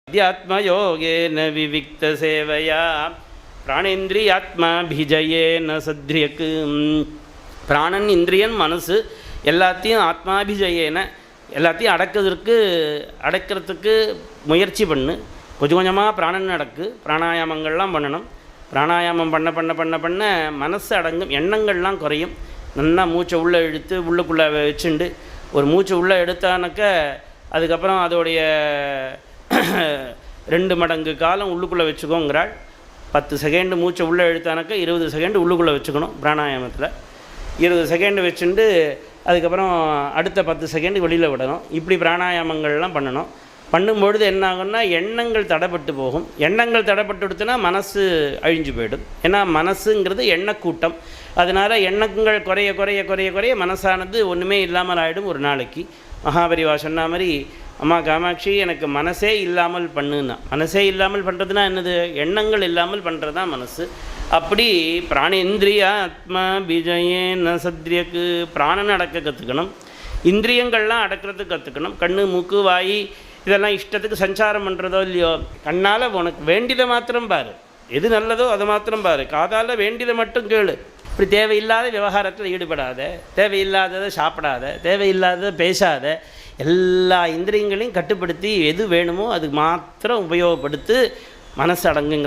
அத்தியாத்மயோகேன விவிக்த சேவையா பிராணேந்திரியாத்மாபிஜயேன சத்ரியக்கு. பிராணன், இந்திரியன், மனசு எல்லாத்தையும் ஆத்மாபிஜயேன எல்லாத்தையும் அடக்கிறதுக்கு முயற்சி பண்ணு. கொஞ்சம் கொஞ்சமாக பிராணன் அடக்கு. பிராணாயாமங்கள்லாம் பண்ணணும். பிராணாயாமம் பண்ண பண்ண பண்ண பண்ண மனசு அடங்கும், எண்ணங்கள்லாம் குறையும். நல்லா மூச்சை உள்ளே இழுத்து உள்ளுக்குள்ளே வச்சுண்டு ஒரு மூச்சை உள்ளே எடுத்தானாக்க அதுக்கப்புறம் அதோடைய 2 மடங்கு காலம் உள்ளுக்குள்ளே வச்சுக்கோங்கிறாள். 10 செகண்டு மூச்சை உள்ளே இழுத்தானாக்கா 20 செகண்டு உள்ளுக்குள்ளே வச்சுக்கணும். பிராணாயாமத்தில் 20 செகண்டு வச்சுட்டு அதுக்கப்புறம் அடுத்த 10 செகண்டு வெளியில் விடணும். இப்படி பிராணாயாமங்கள்லாம் பண்ணணும். பண்ணும்பொழுது என்ன ஆகும்னா எண்ணங்கள் தடைப்பட்டு போகும். எண்ணங்கள் தடைப்பட்டு விடுத்துனா மனசு அழிஞ்சு போயிடும். ஏன்னா மனசுங்கிறது எண்ணக்கூட்டம். அதனால் எண்ணங்கள் குறைய குறைய குறைய குறைய மனசானது ஒன்றுமே இல்லாமல் ஆகிடும். ஒரு நாளைக்கு மகாபரிவா சொன்ன மாதிரி, அம்மா காமாட்சி எனக்கு மனசே இல்லாமல் பண்ணுன்னா. மனசே இல்லாமல் பண்ணுறதுனா என்னது? எண்ணங்கள் இல்லாமல் பண்ணுறது தான் மனசு. அப்படி பிராணேந்திரியா ஆத்மா பிஜயேன சத்ரியக்கு. பிராணனை அடக்க கற்றுக்கணும். இந்திரியங்கள்லாம் அடக்கிறதுக்கு கற்றுக்கணும். கண்ணு, மூக்கு, வாய் இதெல்லாம் இஷ்டத்துக்கு சஞ்சாரம் பண்ணுறதோ இல்லையோ, கண்ணால் உனக்கு வேண்டியதை மாத்திரம் பாரு. எது நல்லதோ அதை மாத்திரம் பாரு. காதால் வேண்டியதை மட்டும் கேளு. இப்படி தேவையில்லாத விவகாரத்தில் ஈடுபடாத, தேவையில்லாததை சாப்பிடாத, தேவையில்லாததை பேசாத. எல்லா இந்திரியங்களையும் கட்டுப்படுத்தி எது வேணுமோ அது மாத்திரம் உபயோகப்படுத்து. மனசு அடங்குங்கிற